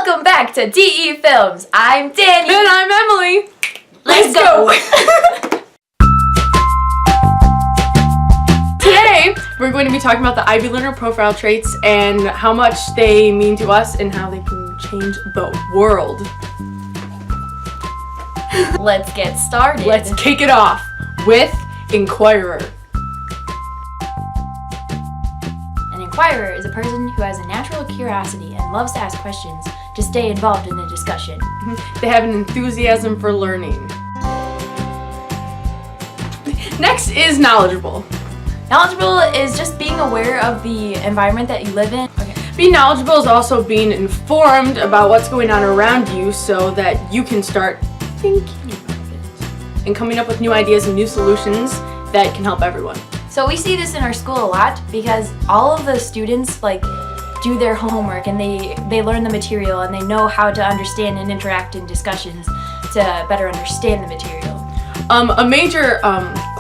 Welcome back to DE Films. I'm Danny. And I'm Emily. Let's go. Today, we're going to be talking about the IB Learner Profile traits and how much they mean to us and how they can change the world. Let's get started. Let's kick it off with Inquirer. An inquirer is a person who has a natural curiosity and loves to ask questions to stay involved in the discussion. They have an enthusiasm for learning. Next is knowledgeable. Knowledgeable is just being aware of the environment that you live in. Being knowledgeable is also being informed about what's going on around you so that you can start thinking about it and coming up with new ideas and new solutions that can help everyone. So we see this in our school a lot because all of the students do their homework and they learn the material and they know how to understand and interact in discussions to better understand the material. A major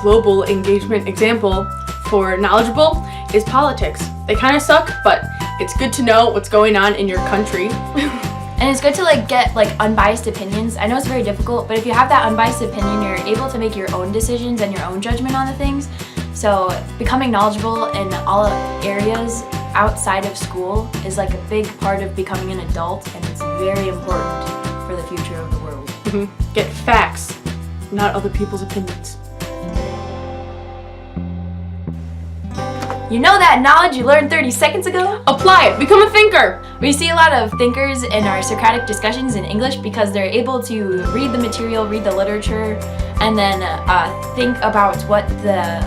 global engagement example for knowledgeable is politics. They kind of suck, but it's good to know what's going on in your country. And it's good to get unbiased opinions. I know it's very difficult, but if you have that unbiased opinion, you're able to make your own decisions and your own judgment on the things. So becoming knowledgeable in all areas outside of school is a big part of becoming an adult, and it's very important for the future of the world. Get facts, not other people's opinions. You know that knowledge you learned 30 seconds ago? Apply it. Become a thinker. We see a lot of thinkers in our Socratic discussions in English because they're able to read the material, read the literature, and then think about what the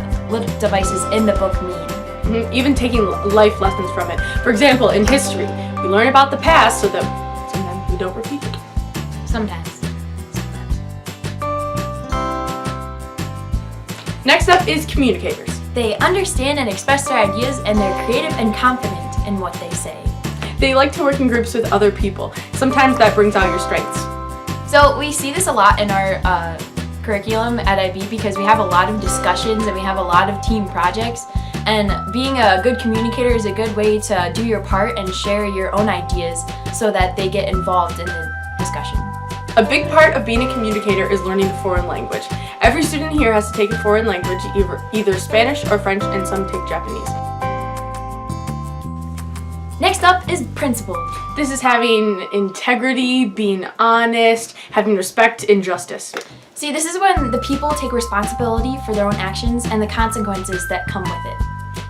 devices in the book mean. Even taking life lessons from it. For example, in history, we learn about the past so that sometimes we don't repeat it. Sometimes. Next up is communicators. They understand and express their ideas, and they're creative and confident in what they say. They like to work in groups with other people. Sometimes that brings out your strengths. So we see this a lot in our curriculum at IB because we have a lot of discussions and we have a lot of team projects. And being a good communicator is a good way to do your part and share your own ideas so that they get involved in the discussion. A big part of being a communicator is learning a foreign language. Every student here has to take a foreign language, either Spanish or French, and some take Japanese. Next up is principle. This is having integrity, being honest, having respect and justice. See, this is when the people take responsibility for their own actions and the consequences that come with it.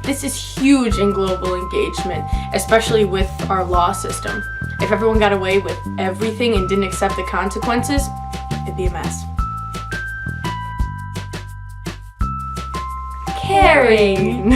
This is huge in global engagement, especially with our law system. If everyone got away with everything and didn't accept the consequences, it'd be a mess. Caring.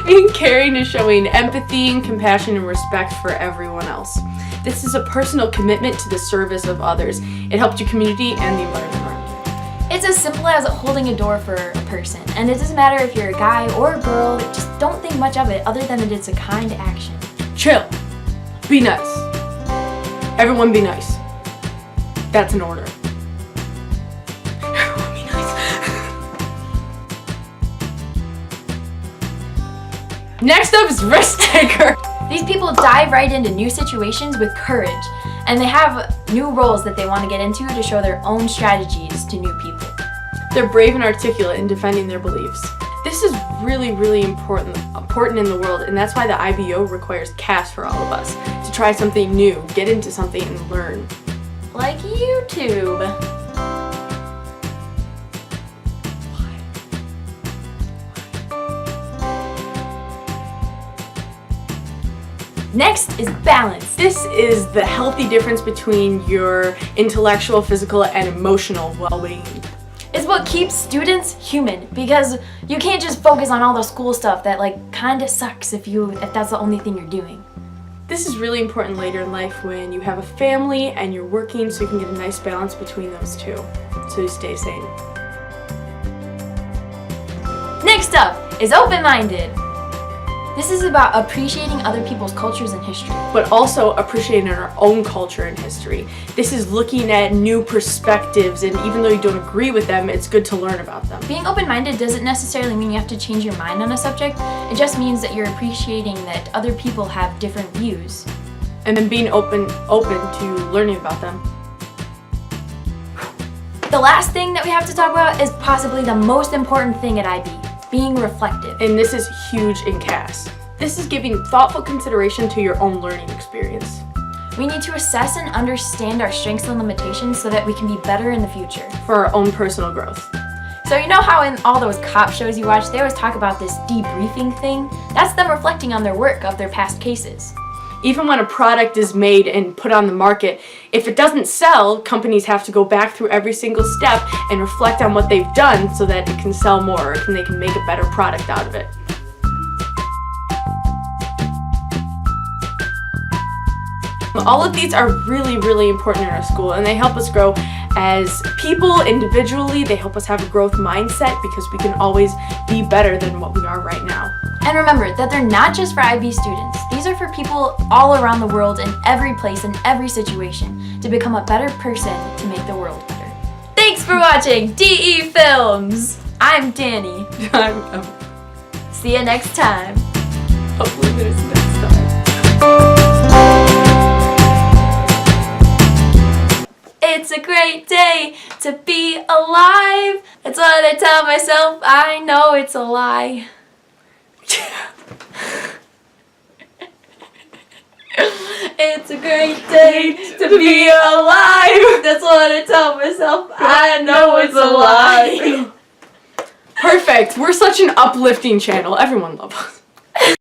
Being caring is showing empathy and compassion and respect for everyone else. This is a personal commitment to the service of others. It helps your community and the environment around you. It's as simple as holding a door for a person, and it doesn't matter if you're a guy or a girl, just don't think much of it other than that it's a kind action. Chill. Be nice. Everyone be nice. That's an order. Everyone be nice. Next up is risk taker. These people dive right into new situations with courage, and they have new roles that they want to get into to show their own strategies to new people. They're brave and articulate in defending their beliefs. This is really, really important in the world, and that's why the IBO requires CAS for all of us, to try something new, get into something, and learn. Like YouTube. Next is balance. This is the healthy difference between your intellectual, physical, and emotional well-being. It's what keeps students human because you can't just focus on all the school stuff that kind of sucks if that's the only thing you're doing. This is really important later in life when you have a family and you're working, so you can get a nice balance between those two, so you stay sane. Next up is open-minded. This is about appreciating other people's cultures and history. But also appreciating our own culture and history. This is looking at new perspectives, and even though you don't agree with them, it's good to learn about them. Being open-minded doesn't necessarily mean you have to change your mind on a subject. It just means that you're appreciating that other people have different views. and then being open to learning about them. The last thing that we have to talk about is possibly the most important thing at IB, being reflective. And this is huge in CAS. This is giving thoughtful consideration to your own learning experience. We need to assess and understand our strengths and limitations so that we can be better in the future. For our own personal growth. So you know how in all those cop shows you watch, they always talk about this debriefing thing? That's them reflecting on their work of their past cases. Even when a product is made and put on the market, if it doesn't sell, companies have to go back through every single step and reflect on what they've done so that it can sell more and they can make a better product out of it. All of these are really, really important in our school, and they help us grow as people individually. They help us have a growth mindset because we can always be better than what we are right now. And remember that they're not just for IB students. These are for people all around the world in every place, in every situation, to become a better person to make the world better. Thanks for watching DE Films! I'm Danny. See you next time. Hopefully there's next time. It's a great day to be alive. That's what I tell myself. I know it's a lie. It's a great day to be alive. That's what I tell myself. I know it's a lie. Perfect. We're such an uplifting channel. Everyone loves us.